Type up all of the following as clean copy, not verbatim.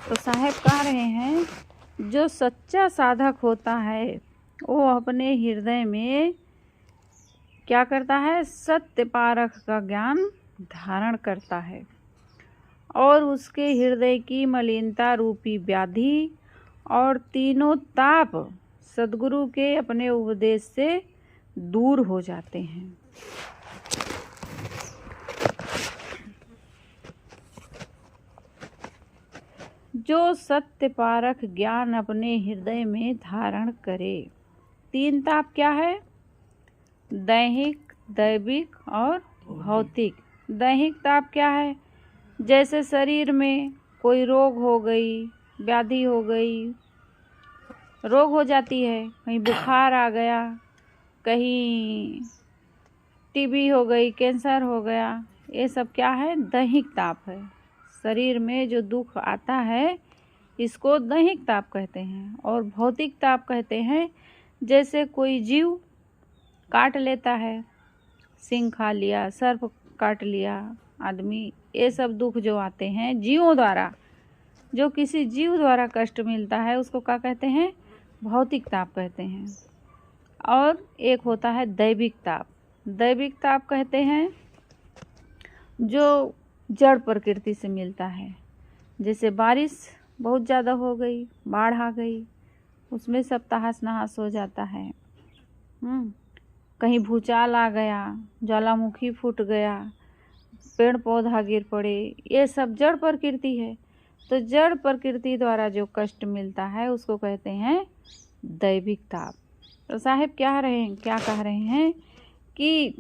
तो साहब कह रहे हैं जो सच्चा साधक होता है वो अपने हृदय में क्या करता है, सत्य पारख का ज्ञान धारण करता है और उसके हृदय की मलिनता रूपी व्याधि और तीनों ताप सद्गुरु के अपने उपदेश से दूर हो जाते हैं। जो सत्य पारख ज्ञान अपने हृदय में धारण करे। तीन ताप क्या है? दैहिक, दैविक और भौतिक। दैहिक ताप क्या है? जैसे शरीर में कोई रोग हो गई, व्याधि हो गई, रोग हो जाती है, कहीं बुखार आ गया, कहीं टीबी हो गई, कैंसर हो गया, ये सब क्या है? दैहिक ताप है। शरीर में जो दुख आता है इसको दैहिक ताप कहते हैं। और भौतिक ताप कहते हैं जैसे कोई जीव काट लेता है, सिंह खा लिया, सर्प काट लिया आदमी, ये सब दुख जो आते हैं जीवों द्वारा, जो किसी जीव द्वारा कष्ट मिलता है उसको क्या कहते हैं? भौतिक ताप कहते हैं। और एक होता है दैविक ताप। दैविक ताप कहते हैं जो जड़ प्रकृति से मिलता है। जैसे बारिश बहुत ज़्यादा हो गई, बाढ़ आ गई, उसमें सब तहस नहस हो जाता है। कहीं भूचाल आ गया, ज्वालामुखी फूट गया, पेड़ पौधा गिर पड़े, ये सब जड़ प्रकृति है। तो जड़ प्रकृति द्वारा जो कष्ट मिलता है उसको कहते हैं दैविक ताप। तो साहब क्या कह रहे हैं कि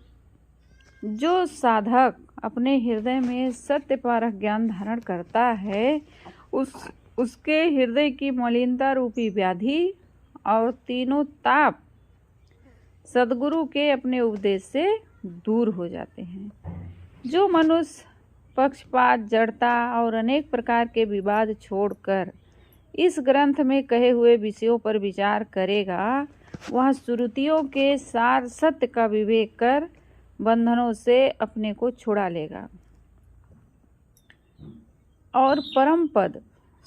जो साधक अपने हृदय में सत्य पारख ज्ञान धारण करता है उसके हृदय की मलिनता रूपी व्याधि और तीनों ताप सद्गुरु के अपने उपदेश से दूर हो जाते हैं। जो मनुष्य पक्षपात, जड़ता और अनेक प्रकार के विवाद छोड़कर इस ग्रंथ में कहे हुए विषयों पर विचार करेगा वह श्रुतियों के सार सत्य का विवेक कर बंधनों से अपने को छुड़ा लेगा और परम पद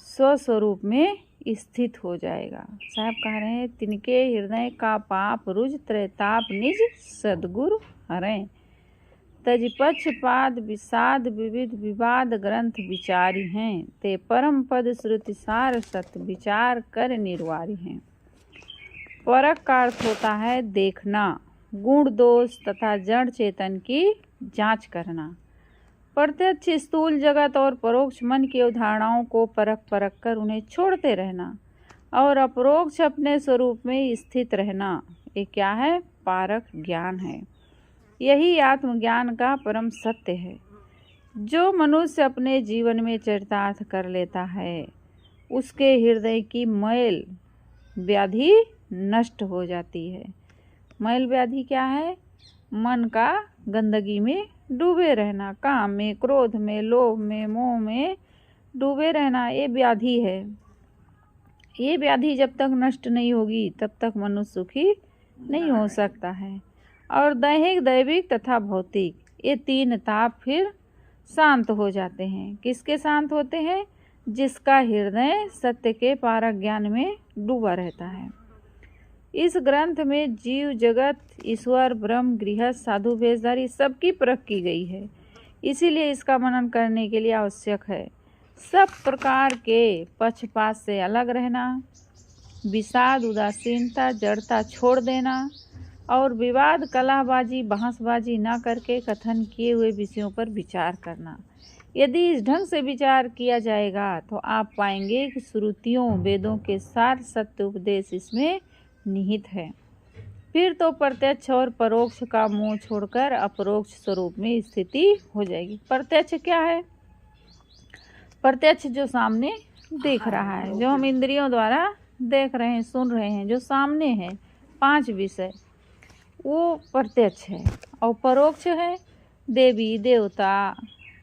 स्वस्वरूप में स्थित हो जाएगा। साहब कह रहे हैं तिनके हृदय का पाप रुज त्रैताप निज सद्गुरु हरें, तज पक्षपात विषाद विविध विवाद ग्रंथ विचारी हैं, ते परम पद श्रुति सार सत्य विचार कर निर्वारी हैं। परख का अर्थ होता है देखना, गुण दोष तथा जड़ चेतन की जांच करना। प्रत्यक्ष स्थूल जगत और परोक्ष मन की अवधारणाओं को परख कर उन्हें छोड़ते रहना और अपरोक्ष अपने स्वरूप में स्थित रहना, ये क्या है? पारख ज्ञान है। यही आत्मज्ञान का परम सत्य है। जो मनुष्य अपने जीवन में चरितार्थ कर लेता है उसके हृदय की मैल व्याधि नष्ट हो जाती है। मैल व्याधि क्या है? मन का गंदगी में डूबे रहना, काम में, क्रोध में, लोभ में, मोह में डूबे रहना, ये व्याधि है। ये व्याधि जब तक नष्ट नहीं होगी तब तक मनुष्य सुखी नहीं हो सकता है। और दैहिक, दैविक तथा भौतिक ये तीन ताप फिर शांत हो जाते हैं। किसके शांत होते हैं? जिसका हृदय सत्य के पारख ज्ञान में डूबा रहता है। इस ग्रंथ में जीव जगत, ईश्वर, ब्रह्म, गृहस्थ, साधु, वेशधारी सबकी परख की गई है। इसीलिए इसका मनन करने के लिए आवश्यक है सब प्रकार के पक्षपात से अलग रहना, विषाद, उदासीनता, जड़ता छोड़ देना और विवाद, कलहबाजी, बहसबाजी न करके कथन किए हुए विषयों पर विचार करना। यदि इस ढंग से विचार किया जाएगा तो आप पाएंगे कि श्रुतियों, वेदों के सार सत्य उपदेश इसमें निहित है। फिर तो प्रत्यक्ष और परोक्ष का मोह छोड़कर अपरोक्ष स्वरूप में स्थिति हो जाएगी। प्रत्यक्ष क्या है? प्रत्यक्ष जो सामने देख रहा है, जो हम इंद्रियों द्वारा देख रहे हैं, सुन रहे हैं, जो सामने है, 5 विषय, वो प्रत्यक्ष है। और परोक्ष है देवी देवता,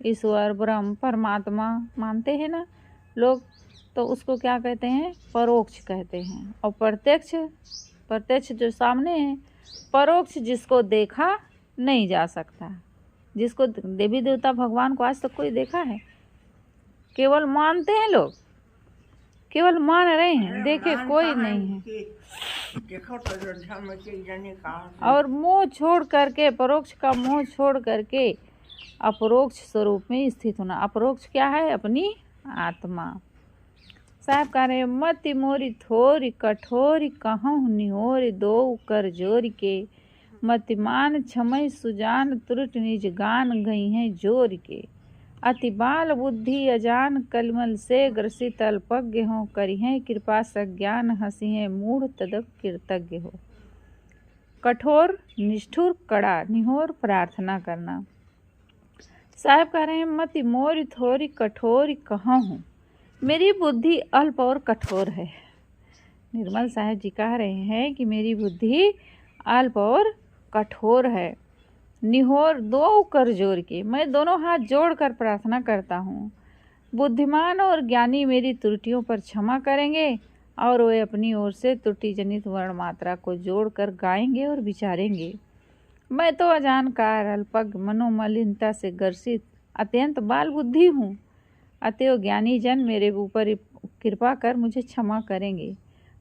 ईश्वर, ब्रह्म, परमात्मा मानते हैं ना लोग, तो उसको क्या कहते हैं? परोक्ष कहते हैं। और प्रत्यक्ष जो सामने है। परोक्ष जिसको देखा नहीं जा सकता, जिसको देवी देवता भगवान को आज तक कोई देखा है? केवल मानते हैं लोग, केवल मान रहे हैं, देखे कोई नहीं है। और मोह छोड़ करके, परोक्ष का मोह छोड़ करके अपरोक्ष स्वरूप में स्थित होना। अपरोक्ष क्या है? अपनी आत्मा। साहब कह रहे मति मोरी थोरी कठोरी कहूँ निहोरी दो कर जोर के मतिमान छमय सुजान त्रुट निज गान गई हैं जोर के अति बाल बुद्धि अजान कलमल से ग्रसित अल्पज्ञ हो करी हैं कृपा सज्ञान हंसी हैं मूढ़ तदप कृतज्ञ हो। कठोर, निष्ठुर, कड़ा, निहोर प्रार्थना करना। साहब कह रहे हैं मति मोरी थोरी कठोरी कहूँ, मेरी बुद्धि अल्प और कठोर है। निर्मल साहब जी कह रहे हैं कि मेरी बुद्धि अल्प और कठोर है। निहोर दो कर जोर के, मैं दोनों हाथ जोड़कर प्रार्थना करता हूँ। बुद्धिमान और ज्ञानी मेरी त्रुटियों पर क्षमा करेंगे और वे अपनी ओर से त्रुटि जनित वर्ण मात्रा को जोड़कर गाएंगे और विचारेंगे। मैं तो अजानकार, अल्पज्ञ, मनोमलिनता से ग्रसित अत्यंत बाल बुद्धि हूँ। अतएव ज्ञानी जन मेरे ऊपर कृपा कर मुझे क्षमा करेंगे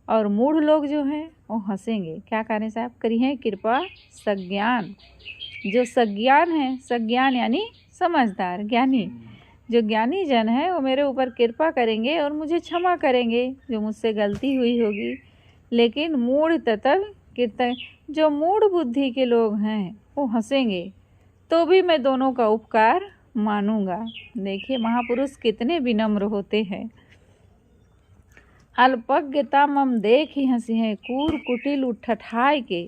और मूढ़ लोग जो हैं वो हंसेंगे। क्या करें साहब? करी है कृपा सज्ञान। जो सज्ञान है, सज्ञान यानी समझदार, ज्ञानी, जो ज्ञानी जन है वो मेरे ऊपर कृपा करेंगे और मुझे क्षमा करेंगे जो मुझसे गलती हुई होगी। लेकिन मूढ़ ततल कीर्तन, जो मूढ़ बुद्धि के लोग हैं वो हंसेंगे, तो भी मैं दोनों का उपकार मानूंगा। देखिए महापुरुष कितने विनम्र होते हैं। अल्पज्ञता मम देख ही हंसी है कूर कुटिल उठठाय के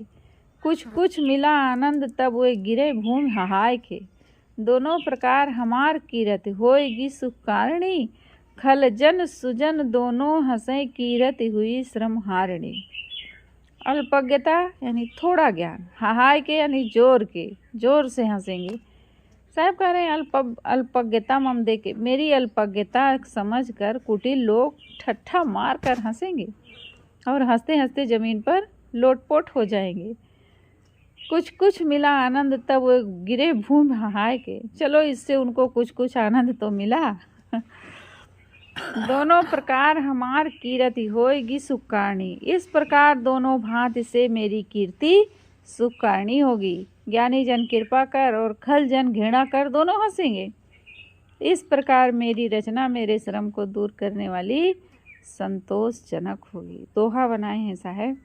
कुछ कुछ मिला आनंद तब वे गिरे भूमि हहाय के। दोनों प्रकार हमार कीरत होएगी सुख कारणी खल जन सुजन दोनों हंसे कीरत हुई श्रम हारणी। अल्पज्ञता यानी थोड़ा ज्ञान, हहाय के यानी जोर के, जोर से हंसेंगे। साहब कह रहे हैं अल्पज्ञता मम दे के, मेरी अल्पज्ञता समझकर कुटिल लोग ठट्ठा मार कर हंसेंगे और हंसते हंसते जमीन पर लोटपोट हो जाएंगे। कुछ कुछ मिला आनंद तब वो गिरे भूमि हहाय के, चलो इससे उनको कुछ कुछ आनंद तो मिला। दोनों प्रकार हमार कीर्ति होएगी सुखकारणी, इस प्रकार दोनों भांति से मेरी कीर्ति सुखकारणी होगी। ज्ञानी जन कृपा कर और खल जन घृणा कर दोनों हंसेंगे। इस प्रकार मेरी रचना मेरे श्रम को दूर करने वाली संतोषजनक होगी। दोहा बनाए हैं साहब।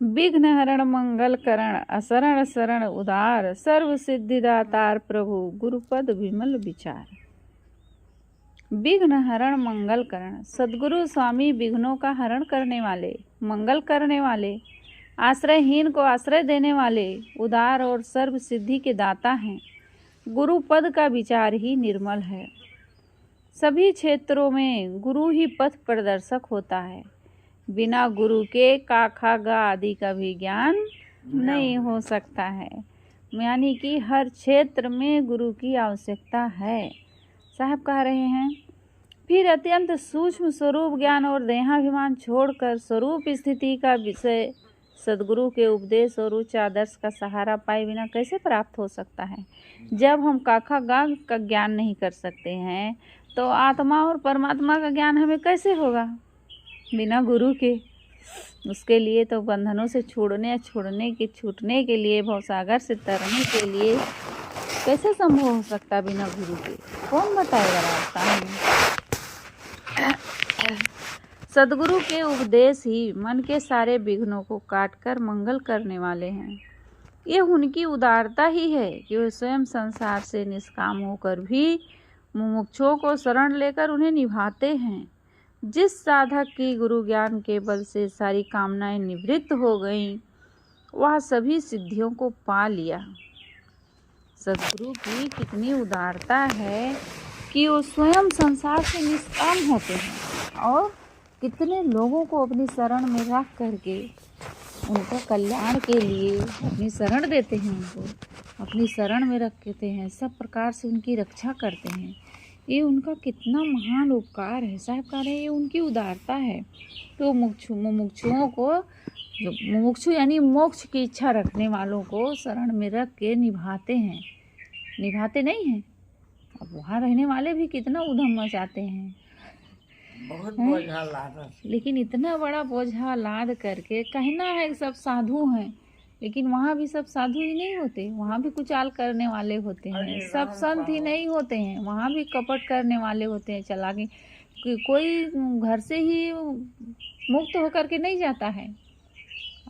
विघ्न हरण मंगल करण असरण शरण उदार सर्व सिद्धिदातार प्रभु गुरुपद विमल विचार। विघ्न हरण मंगल करण, सद्गुरु स्वामी विघ्नों का हरण करने वाले, मंगल करने वाले, आश्रयहीन को आश्रय देने वाले, उदार और सर्व सिद्धि के दाता हैं। गुरु पद का विचार ही निर्मल है। सभी क्षेत्रों में गुरु ही पथ प्रदर्शक होता है। बिना गुरु के का खा गा आदि का भी ज्ञान नहीं हो सकता है। यानी कि हर क्षेत्र में गुरु की आवश्यकता है। साहब कह रहे हैं फिर अत्यंत सूक्ष्म स्वरूप ज्ञान और देहाभिमान छोड़कर स्वरूप स्थिति का विषय सद्गुरु के उपदेश और उच्च आदर्श का सहारा पाए बिना कैसे प्राप्त हो सकता है। जब हम काखा गाग का ज्ञान नहीं कर सकते हैं तो आत्मा और परमात्मा का ज्ञान हमें कैसे होगा बिना गुरु के। उसके लिए तो बंधनों से छूटने के लिए, भवसागर से तरने के लिए कैसे संभव हो सकता बिना गुरु के? कौन बताएगा रास्ता हमें? सद्गुरु के उपदेश ही मन के सारे विघ्नों को काटकर मंगल करने वाले हैं। ये उनकी उदारता ही है कि वे स्वयं संसार से निष्काम होकर भी मुमुक्षुओं को शरण लेकर उन्हें निभाते हैं। जिस साधक की गुरु ज्ञान के बल से सारी कामनाएं निवृत्त हो गईं, वह सभी सिद्धियों को पा लिया। सद्गुरु की कितनी उदारता है कि वो स्वयं संसार से निष्काम होते हैं और कितने लोगों को अपनी शरण में रख करके उनका कल्याण के लिए अपनी शरण देते हैं, उनको अपनी शरण में रखते हैं, सब प्रकार से उनकी रक्षा करते हैं। ये उनका कितना महान उपकार है। साहब कह रहे हैं ये उनकी उदारता है। तो मुमुक्षुओं को, मुमुक्षु यानी मोक्ष की इच्छा रखने वालों को शरण में रख के निभाते हैं। निभाते नहीं हैं? अब वहाँ रहने वाले भी कितना उधम मचाते हैं। बहुत बोझा लाद। लेकिन इतना बड़ा बोझा लाद करके कहना है कि सब साधु हैं, लेकिन वहाँ भी सब साधु ही नहीं होते, वहाँ भी कुचाल करने वाले होते हैं। सब संत ही नहीं होते हैं, वहाँ भी कपट करने वाले होते हैं, चालाकी। कोई घर से ही मुक्त होकर के नहीं जाता है।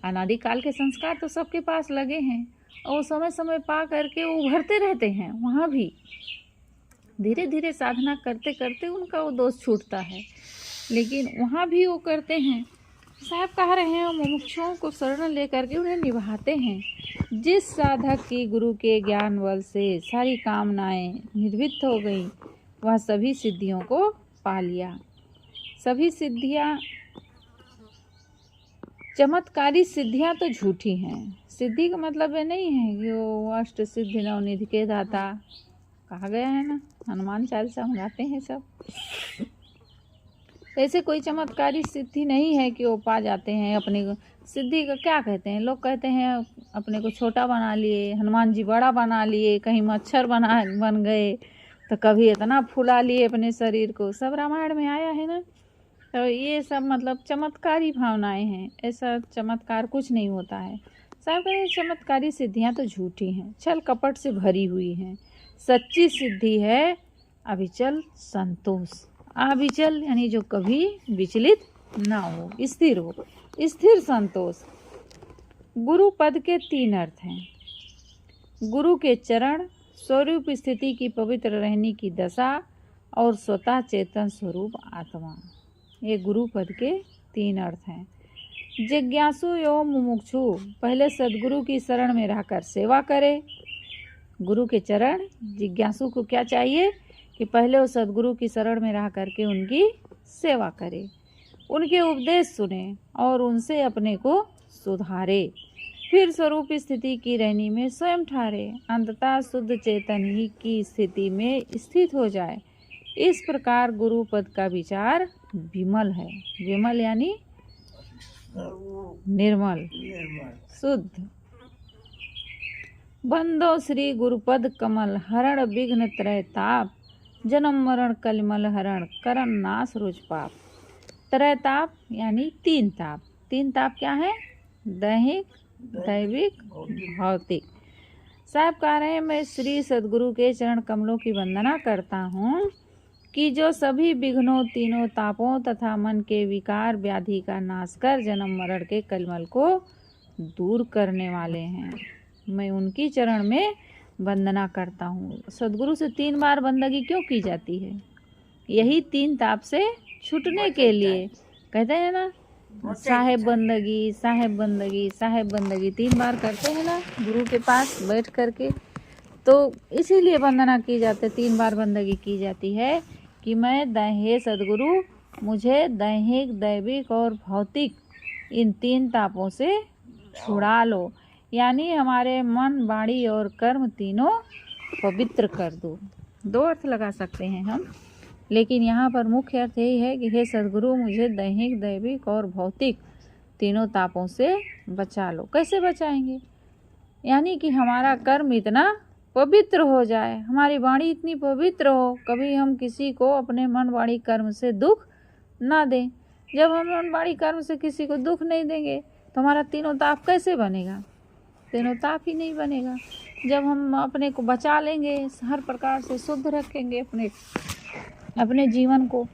अनादिकाल के संस्कार तो सबके पास लगे हैं और वो समय समय पा करके उभरते रहते हैं। वहाँ भी धीरे धीरे साधना करते करते उनका वो दोष छूटता है, लेकिन वहाँ भी वो करते हैं। साहब कह रहे हैं मुमुक्षुओं को शरण लेकर के उन्हें निभाते हैं। जिस साधक की गुरु के ज्ञान बल से सारी कामनाएं निर्वित हो गई, वह सभी सिद्धियों को पा लिया। सभी सिद्धियां, चमत्कारी सिद्धियां तो झूठी हैं। सिद्धि का मतलब ये नहीं है कि वो अष्ट सिद्धि नवनिधि के दाता कहा गया है ना, हनुमान चालीसा हम गाते हैं सब। ऐसे कोई चमत्कारी सिद्धि नहीं है कि वो पा जाते हैं। अपने सिद्धि का क्या कहते हैं, लोग कहते हैं अपने को छोटा बना लिए, हनुमान जी बड़ा बना लिए, कहीं मच्छर बन गए, तो कभी इतना फुला लिए अपने शरीर को। सब रामायण में आया है ना। तो ये सब मतलब चमत्कारी भावनाएं हैं। ऐसा चमत्कार कुछ नहीं होता है। सब चमत्कारी सिद्धियां तो झूठी हैं, छल कपट से भरी हुई हैं। सच्ची सिद्धि है अविचल संतोष। अविचल यानी जो कभी विचलित ना हो, स्थिर हो, स्थिर संतोष। गुरु पद के 3 अर्थ हैं। गुरु के चरण, स्वरूप स्थिति की पवित्र रहने की दशा और स्वतः चेतन स्वरूप आत्मा। ये गुरु पद के 3 अर्थ हैं। जिज्ञासु एवं मुमुक्षु पहले सद्गुरु की शरण में रहकर सेवा करे। गुरु के चरण, जिज्ञासु को क्या चाहिए कि पहले वो सद्गुरु की शरण में रह करके उनकी सेवा करे, उनके उपदेश सुने और उनसे अपने को सुधारे। फिर स्वरूप स्थिति की रहनी में स्वयं ठहरे, अंततः शुद्ध चेतन ही की स्थिति में स्थित हो जाए। इस प्रकार गुरु पद का विचार विमल है। विमल यानी निर्मल, शुद्ध। बंदो श्री गुरुपद कमल, हरण विघ्न त्रय ताप, जन्म मरण कलिमल हरण, करन नाश रुच पाप। त्रय ताप यानी 3 ताप। 3 ताप क्या है? दैहिक, दैविक, भौतिक। साहब कह रहे हैं मैं श्री सद्गुरु के चरण कमलों की वंदना करता हूँ कि जो सभी विघ्नों, तीनों तापों तथा मन के विकार व्याधि का नाश कर जन्म मरण के कलिमल को दूर करने वाले हैं। मैं उनकी चरण में वंदना करता हूँ। सद्गुरु से 3 बार बंदगी क्यों की जाती है? यही 3 ताप से छूटने के लिए। कहते हैं ना साहेब बंदगी, साहेब बंदगी, साहेब बंदगी 3 बार करते हैं ना गुरु के पास बैठ करके। तो इसीलिए वंदना की जाती है, 3 बार बंदगी की जाती है कि मैं हे सद्गुरु, मुझे दैहिक, दैविक और भौतिक इन 3 तापों से छुड़ा लो, यानी हमारे मन, वाणी और कर्म तीनों पवित्र कर दो। 2 अर्थ लगा सकते हैं हम, लेकिन यहाँ पर मुख्य अर्थ यही है कि हे सद्गुरु, मुझे दैहिक, दैविक और भौतिक तीनों तापों से बचा लो। कैसे बचाएंगे? यानी कि हमारा कर्म इतना पवित्र हो जाए, हमारी वाणी इतनी पवित्र हो, कभी हम किसी को अपने मन, वाणी, कर्म से दुख ना दें। जब हम मन, वाणी, कर्म से किसी को दुख नहीं देंगे तो हमारा तीनों ताप कैसे बनेगा? तीनों ताप ही नहीं बनेगा। जब हम अपने को बचा लेंगे, हर प्रकार से शुद्ध रखेंगे अपने जीवन को,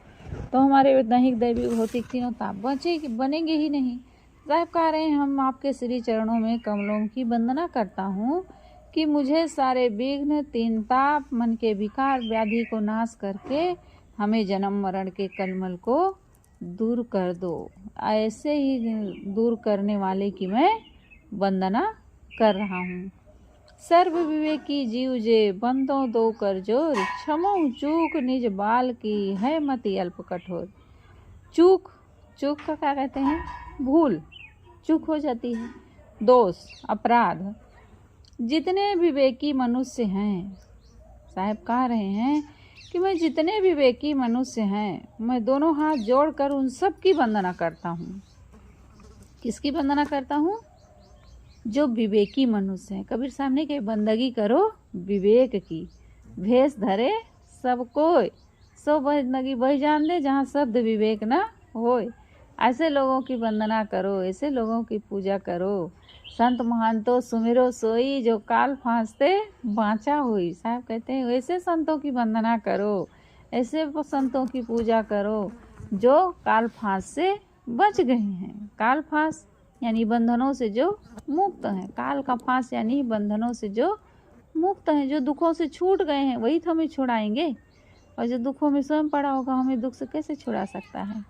तो हमारे दैहिक, दैविक, भौतिक तीनों ताप बनेंगे ही नहीं। साहब कह रहे हैं हम आपके श्री चरणों में कमलों की वंदना करता हूँ कि मुझे सारे विघ्न, 3 ताप, मन के विकार व्याधि को नाश करके हमें जन्म मरण के कलमल को दूर कर दो। ऐसे ही दूर करने वाले की मैं वंदना कर रहा हूँ। सर्व विवेकी जीव जे बंदों दो कर जोर, क्षमो चूक निज बाल की है मति अल्प कठोर। चूक का क्या कहते हैं? भूल, चूक हो जाती है, दोष, अपराध। जितने विवेकी मनुष्य हैं, साहब कह रहे हैं कि मैं जितने विवेकी मनुष्य हैं, मैं दोनों हाथ जोड़कर उन सब की वंदना करता हूँ। किसकी वंदना करता हूँ? जो विवेकी मनुष्य हैं। कबीर साहब ने कही बंदगी करो विवेक की, भेष धरे सब कोई, सो जिंदगी वही जान दे जहाँ शब्द विवेक न होए। ऐसे लोगों की वंदना करो, ऐसे लोगों की पूजा करो। संत महांतो सुमिरो सोई, जो काल फांसते बाँचा हुई। साहब कहते हैं ऐसे संतों की वंदना करो, ऐसे संतों की पूजा करो जो काल फांस से बच गए हैं। काल फांस यानी बंधनों से जो मुक्त हैं, काल का फांस यानी बंधनों से जो मुक्त हैं, जो दुखों से छूट गए हैं वही तो हमें छुड़ाएंगे, और जो दुखों में स्वयं पड़ा होगा हमें दुख से कैसे छुड़ा सकता है।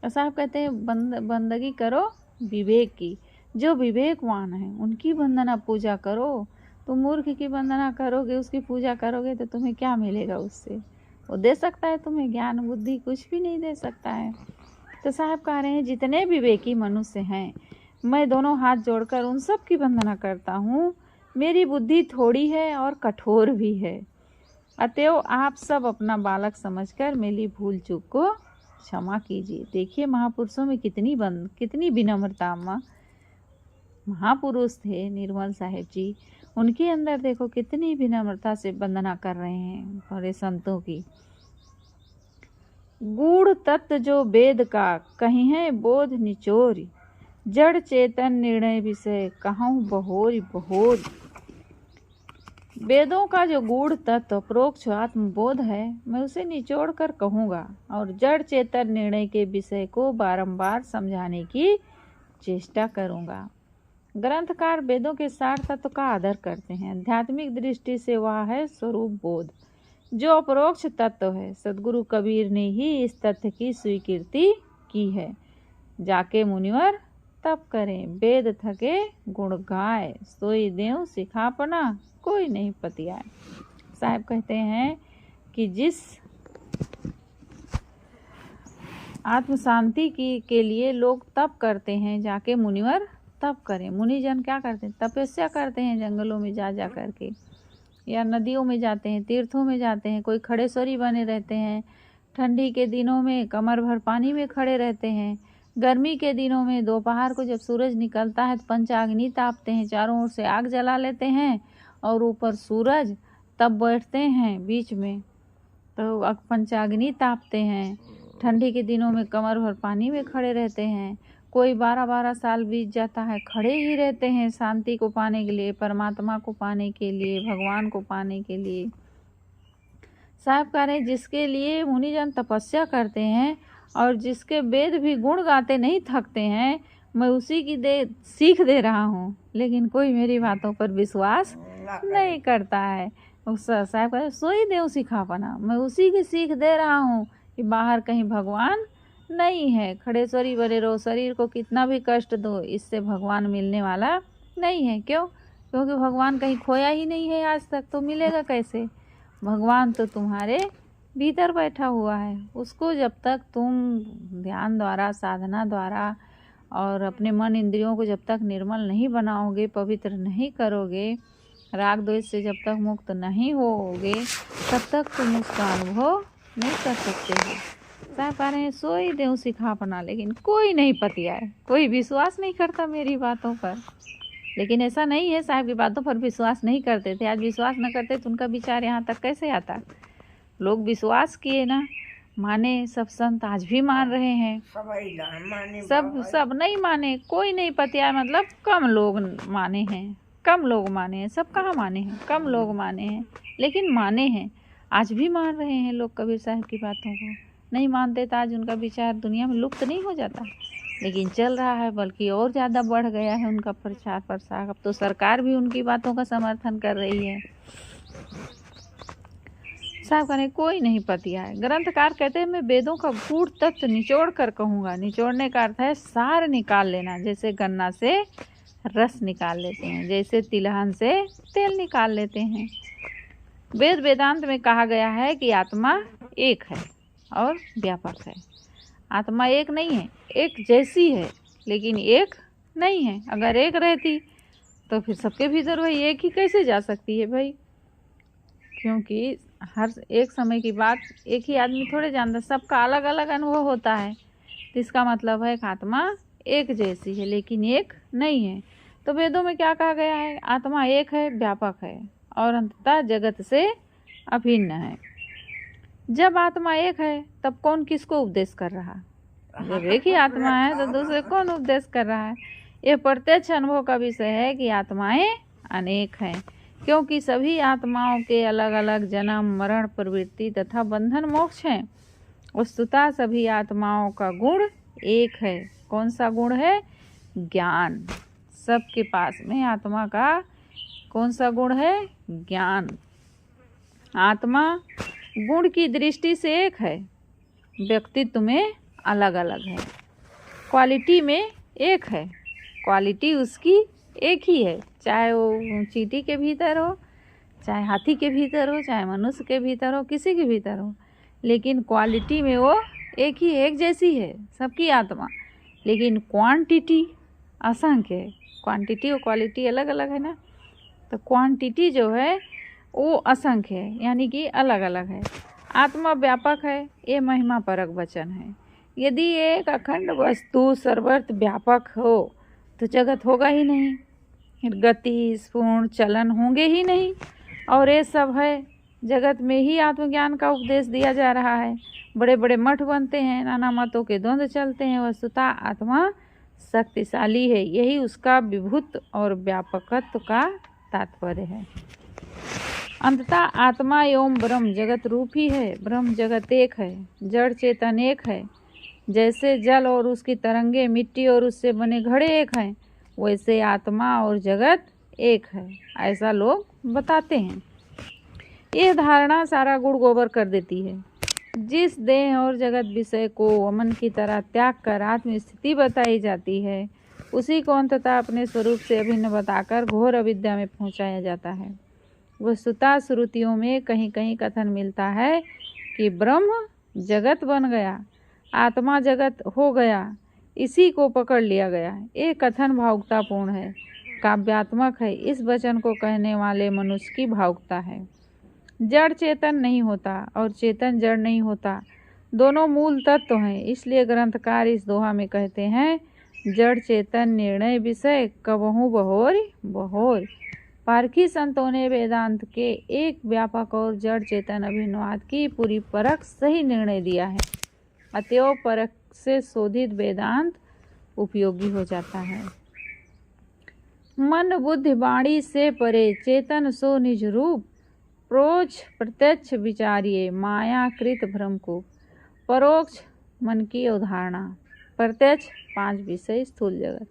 तो साहब कहते हैं बंदगी करो विवेक की, जो विवेकवान है उनकी वंदना पूजा करो। तुम मूर्ख की वंदना करोगे, उसकी पूजा करोगे तो तुम्हें क्या मिलेगा उससे? वो दे सकता है तुम्हें ज्ञान बुद्धि? कुछ भी नहीं दे सकता है। तो साहब कह रहे हैं जितने विवेकी मनुष्य हैं मैं दोनों हाथ जोड़कर उन सब की वंदना करता हूँ। मेरी बुद्धि थोड़ी है और कठोर भी है, अतएव आप सब अपना बालक समझकर मेरी भूल चूक को क्षमा कीजिए। देखिए महापुरुषों में कितनी विनम्रता। महापुरुष थे निर्मल साहिब जी, उनके अंदर देखो कितनी विनम्रता से वंदना कर रहे हैं बड़े संतों की। गूढ़ तत्व जो वेद का कहीं है बोध निचोरी, जड़ चेतन निर्णय विषय कहूँ बहोरी बहोरी। वेदों का जो गूढ़ तत्व प्रोक्ष आत्मबोध है मैं उसे निचोड़ कर कहूँगा, और जड़ चेतन निर्णय के विषय को बारंबार समझाने की चेष्टा करूँगा। ग्रंथकार वेदों के सार तत्व का आदर करते हैं। आध्यात्मिक दृष्टि से वह है स्वरूप बोध, जो अपरोक्ष तत्व है। सदगुरु कबीर ने ही इस तथ्य की स्वीकृति की है। जाके मुनिवर तप करें, वेद थके गुण गाए, सोई देव सिखापना कोई नहीं पतियाए। साहब कहते हैं कि जिस आत्म शांति के लिए लोग तप करते हैं, जाके मुनिवर तप करें। मुनिजन क्या करते हैं? तपस्या करते हैं जंगलों में जा करके, या नदियों में जाते हैं, तीर्थों में जाते हैं। कोई खड़ेश्वरी बने रहते हैं, ठंडी के दिनों में कमर भर पानी में खड़े रहते हैं। गर्मी के दिनों में दोपहर को जब सूरज निकलता है तो पंचाग्नि तापते हैं, चारों ओर से आग जला लेते हैं और ऊपर सूरज, तब बैठते हैं बीच में तो पंचाग्नि तापते हैं। ठंडी के दिनों में कमर भर पानी में खड़े रहते हैं। कोई 12-12 साल बीत जाता है, खड़े ही रहते हैं शांति को पाने के लिए, परमात्मा को पाने के लिए, भगवान को पाने के लिए। साहब कह रहे जिसके लिए मुनिजन तपस्या करते हैं और जिसके वेद भी गुण गाते नहीं थकते हैं, मैं उसी की सीख दे रहा हूँ, लेकिन कोई मेरी बातों पर विश्वास नहीं करता है। साहब कह रहे सोई देव सिखापना, मैं उसी की सीख दे रहा हूँ कि बाहर कहीं भगवान नहीं है। खड़ेश्वरी बने रहो, शरीर को कितना भी कष्ट दो, इससे भगवान मिलने वाला नहीं है। क्यों? क्योंकि भगवान कहीं खोया ही नहीं है आज तक, तो मिलेगा कैसे? भगवान तो तुम्हारे भीतर बैठा हुआ है। उसको जब तक तुम ध्यान द्वारा, साधना द्वारा और अपने मन इंद्रियों को जब तक निर्मल नहीं बनाओगे, पवित्र नहीं करोगे, राग द्वेष से जब तक मुक्त नहीं होगे, तब तक तुम उसका अनुभव नहीं कर सकते हो। साहब कह रहे हैं सोई देव सिखापना, लेकिन कोई नहीं पतियाए, कोई विश्वास नहीं करता मेरी बातों पर। लेकिन ऐसा नहीं है साहब की बातों पर विश्वास नहीं करते थे, आज विश्वास न करते तो उनका विचार यहाँ तक कैसे आता? लोग विश्वास किए ना, माने। सब संत आज भी मान रहे हैं, सब नहीं माने, कोई नहीं पतियाए, मतलब कम लोग माने हैं, कम लोग माने हैं। सब कहाँ माने हैं? कम लोग माने हैं, लेकिन माने हैं। आज भी मान रहे हैं लोग कबीर साहब की बातों को। नहीं मानते तो आज उनका विचार दुनिया में लुप्त नहीं हो जाता, लेकिन चल रहा है, बल्कि और ज़्यादा बढ़ गया है उनका प्रचार प्रसार। अब तो सरकार भी उनकी बातों का समर्थन कर रही है। साहब कहने कोई नहीं पतिया है। ग्रंथकार कहते हैं मैं वेदों का गूढ़ तत्व निचोड़ कर कहूँगा। निचोड़ने का अर्थ है सार निकाल लेना, जैसे गन्ना से रस निकाल लेते हैं, जैसे तिलहन से तेल निकाल लेते हैं। वेद वेदांत में कहा गया है कि आत्मा एक है और व्यापक है। आत्मा एक नहीं है, एक जैसी है, लेकिन एक नहीं है। अगर एक रहती तो फिर सबके भीतर वही एक ही कैसे जा सकती है भाई? क्योंकि हर एक समय की बात एक ही आदमी थोड़े जानता, सबका अलग अलग अनुभव होता है। तो इसका मतलब है कि आत्मा एक जैसी है लेकिन एक नहीं है। तो वेदों में क्या कहा गया है? आत्मा एक है, व्यापक है और अंततः जगत से अभिन्न है। जब आत्मा एक है तब कौन किसको उपदेश कर रहा? जब एक ही आत्मा है तो दूसरे कौन उपदेश कर रहा है? यह प्रत्यक्ष अनुभव का विषय है कि आत्माएं अनेक हैं, क्योंकि सभी आत्माओं के अलग अलग जन्म मरण प्रवृत्ति तथा बंधन मोक्ष हैं। वस्तुतः सभी आत्माओं का गुण एक है। कौन सा गुण है? ज्ञान। सबके पास में आत्मा का कौन सा गुण है? ज्ञान। आत्मा गुण की दृष्टि से एक है, व्यक्तित्व में अलग अलग है। क्वालिटी में एक है, क्वालिटी उसकी एक ही है, चाहे वो चींटी के भीतर हो, चाहे हाथी के भीतर हो, चाहे मनुष्य के भीतर हो, किसी के भीतर हो, लेकिन क्वालिटी में वो एक ही एक जैसी है सबकी आत्मा। लेकिन क्वांटिटी असंख्य है। क्वांटिटी और क्वालिटी अलग अलग है ना, तो क्वांटिटी जो है वो असंख्य है, यानी कि अलग अलग है। आत्मा व्यापक है, ये महिमा परक वचन है। यदि एक अखंड वस्तु सर्वत्र व्यापक हो तो जगत होगा ही नहीं, गति स्फूर्ण चलन होंगे ही नहीं। और ये सब है, जगत में ही आत्मज्ञान का उपदेश दिया जा रहा है। बड़े बड़े मठ बनते हैं, नाना मतों के द्वंद्व चलते हैं। वस्तुतः आत्मा शक्तिशाली है, यही उसका विभुत्व और व्यापकत्व का तात्पर्य है। अंततः आत्मा एवं ब्रह्म जगत रूप ही है। ब्रह्म जगत एक है, जड़ चेतन एक है। जैसे जल और उसकी तरंगे, मिट्टी और उससे बने घड़े एक हैं, वैसे आत्मा और जगत एक है, ऐसा लोग बताते हैं। ये धारणा सारा गुड़ गोबर कर देती है। जिस देह और जगत विषय को अमन की तरह त्याग कर आत्म स्थिति बताई जाती है, उसी को अंततः अपने स्वरूप से अभिन्न बताकर घोर अविद्या में पहुंचाया जाता है। वस्तुतः श्रुतियों में कहीं कहीं कथन मिलता है कि ब्रह्म जगत बन गया, आत्मा जगत हो गया, इसी को पकड़ लिया गया। ये कथन भावुकतापूर्ण है, काव्यात्मक है। इस वचन को कहने वाले मनुष्य की भावुकता है। जड़ चेतन नहीं होता और चेतन जड़ नहीं होता, दोनों मूल तत्व हैं। इसलिए ग्रंथकार इस दोहा में कहते हैं, जड़ चेतन निर्णय विषय कबहू बहोर बहोर। पारखी संतों ने वेदांत के एक व्यापक और जड़ चेतन अभिन्नवाद की पूरी परख सही निर्णय दिया है। अतएव परख से शोधित वेदांत उपयोगी हो जाता है। मन बुद्धि वाणी से परे चेतन सो निज रूप, प्रोक्ष प्रत्यक्ष विचारिये मायाकृत भ्रम को। परोक्ष मन की अवधारणा, प्रत्यक्ष पांच विषय स्थूल जगत।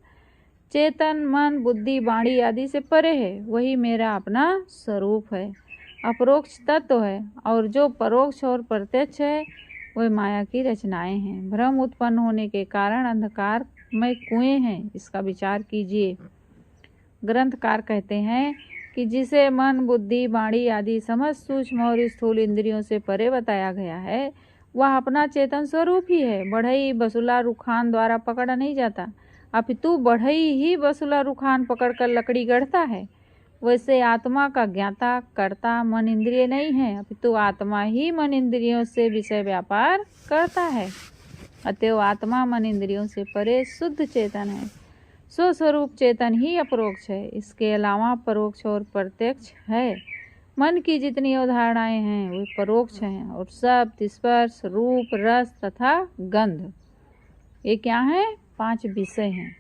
चेतन मन बुद्धि वाणी आदि से परे है, वही मेरा अपना स्वरूप है, अपरोक्ष तत्व है। और जो परोक्ष और प्रत्यक्ष है वह माया की रचनाएं हैं। भ्रम उत्पन्न होने के कारण अंधकार में कुएं हैं, इसका विचार कीजिए। ग्रंथकार कहते हैं कि जिसे मन बुद्धि वाणी आदि समस्त सूक्ष्म और स्थूल इंद्रियों से परे बताया गया है, वह अपना चेतन स्वरूप ही है। बढ़ई बसुला रुखान द्वारा पकड़ा नहीं जाता, अपितु बढ़ई ही बसुला रुखान पकड़कर लकड़ी गढ़ता है। वैसे आत्मा का ज्ञाता कर्ता मन इंद्रिय नहीं है, अपितु आत्मा ही मन इंद्रियों से विषय व्यापार करता है। अतएव आत्मा मन इंद्रियों से परे शुद्ध चेतन है। स्वस्वरूप चेतन ही अपरोक्ष है, इसके अलावा परोक्ष और प्रत्यक्ष है। मन की जितनी अवधारणाएं हैं वे परोक्ष हैं, और शब्द स्पर्श रूप रस तथा गंध ये क्या हैं? पांच विषय हैं,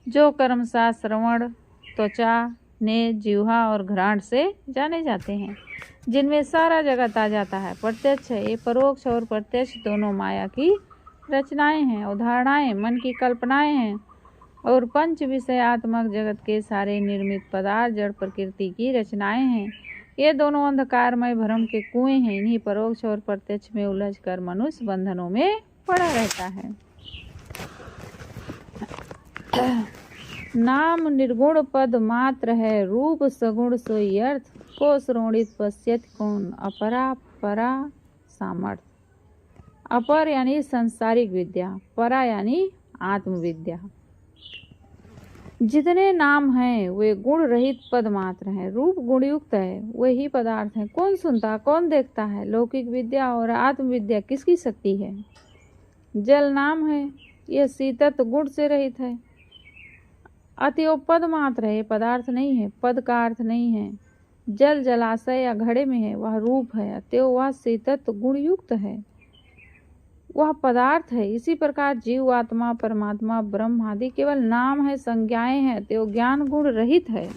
जो कर्मशः श्रवण त्वचा ने जिह्वा और घ्राण से जाने जाते हैं, जिनमें सारा जगत आ जाता है। प्रत्यक्ष है, ये परोक्ष और प्रत्यक्ष दोनों माया की रचनाएं हैं, अवधारणाएं मन की कल्पनाएं हैं। और पंच विषयात्मक जगत के सारे निर्मित पदार्थ जड़ प्रकृति की रचनाएं हैं। ये दोनों अंधकारमय भ्रम के कुएं हैं। इन्हीं परोक्ष और प्रत्यक्ष में उलझकर मनुष्य बंधनों में पड़ा रहता है। नाम निर्गुण पद मात्र है, रूप सगुण सोई अर्थ, को श्रोणित पश्यत कौन, अपरा परा सामर्थ। अपर यानी संसारिक विद्या, परा यानी आत्मविद्या। जितने नाम हैं वे गुण रहित पद मात्र हैं, रूप गुणयुक्त है, वे ही पदार्थ हैं। कौन सुनता कौन देखता है? लौकिक विद्या और आत्मविद्या किसकी शक्ति है? जल नाम है, यह शीतत्व गुण से रहित है, अतएव पद मात्र है, पदार्थ नहीं है, पद का अर्थ नहीं है। जल जलाशय या घड़े में है वह रूप है, अतएव वह शीतत्व गुण युक्त है, वह पदार्थ है। इसी प्रकार जीव, आत्मा, परमात्मा, ब्रह्म आदि केवल नाम है, संज्ञाएं हैं, अतएव ज्ञान गुण रहित है।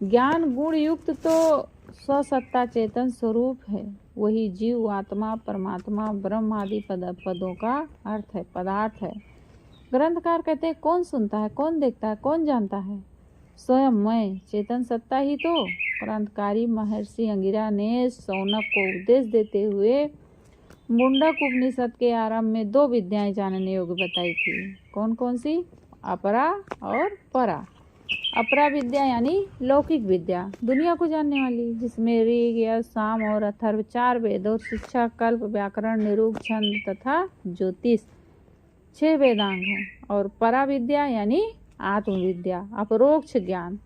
ज्ञान गुण युक्त तो स्वसत्ता चेतन स्वरूप है, वही जीव, आत्मा, परमात्मा, ब्रह्म आदि पदों का अर्थ है, पदार्थ है। ग्रंथकार कहते हैं कौन सुनता है, कौन देखता है, कौन जानता है? स्वयं मैं, चेतन सत्ता ही तो। क्रांतिकारी महर्षि अंगिरा ने शौनक को उपदेश देते हुए मुंडक उपनिषद के आरंभ में 2 विद्याएं जानने योग्य बताई थी। कौन कौन सी? अपरा और परा। अपरा विद्या यानी लौकिक विद्या, दुनिया को जानने वाली, जिसमें ऋग, यजुः, साम और अथर्व 4 वेद और शिक्षा, कल्प, व्याकरण, निरूप, छंद तथा ज्योतिष 6 वेदांग हैं। और परा विद्या यानी आत्मविद्या, अपरोक्ष ज्ञान।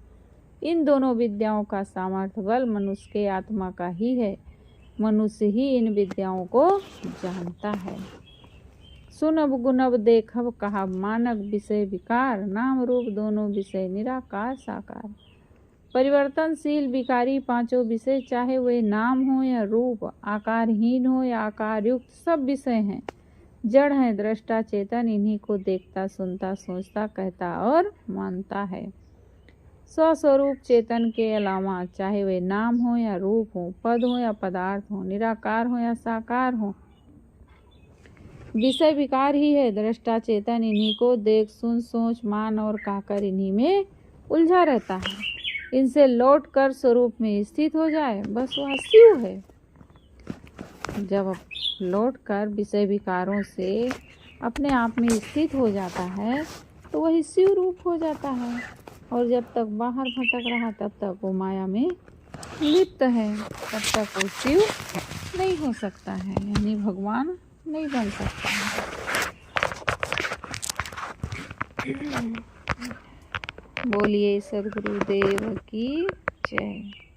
इन दोनों विद्याओं का सामर्थ्य बल मनुष्य के आत्मा का ही है। मनुष्य ही इन विद्याओं को जानता है। सुनब गुनब देखब कहब मानक विषय विकार, नाम रूप दोनों विषय निराकार साकार। परिवर्तनशील विकारी 5 विषय, चाहे वे नाम हो या रूप, आकारहीन हो या आकार युक्त, सब विषय हैं, जड़ हैं। दृष्टा चेतन इन्हीं को देखता, सुनता, सोचता, कहता और मानता है। स्वस्वरूप चेतन के अलावा चाहे वे नाम हो या रूप हो, पद हो या पदार्थ हो, निराकार हो या साकार हो, विषय विकार ही है। दृष्टा चेतन इन्हीं को देख, सुन, सोच, मान और कहकर इन्हीं में उलझा रहता है। इनसे लौट कर स्वरूप में स्थित हो जाए, बस वह शिव है। जब लौट कर विषय विकारों से अपने आप में स्थित हो जाता है तो वही शिव रूप हो जाता है। और जब तक बाहर भटक रहा तब तक वो माया में लिप्त है, तब तक वो शिव नहीं हो सकता है, यानी भगवान नहीं बन सकता है। बोलिए सद्गुरुदेव की जय।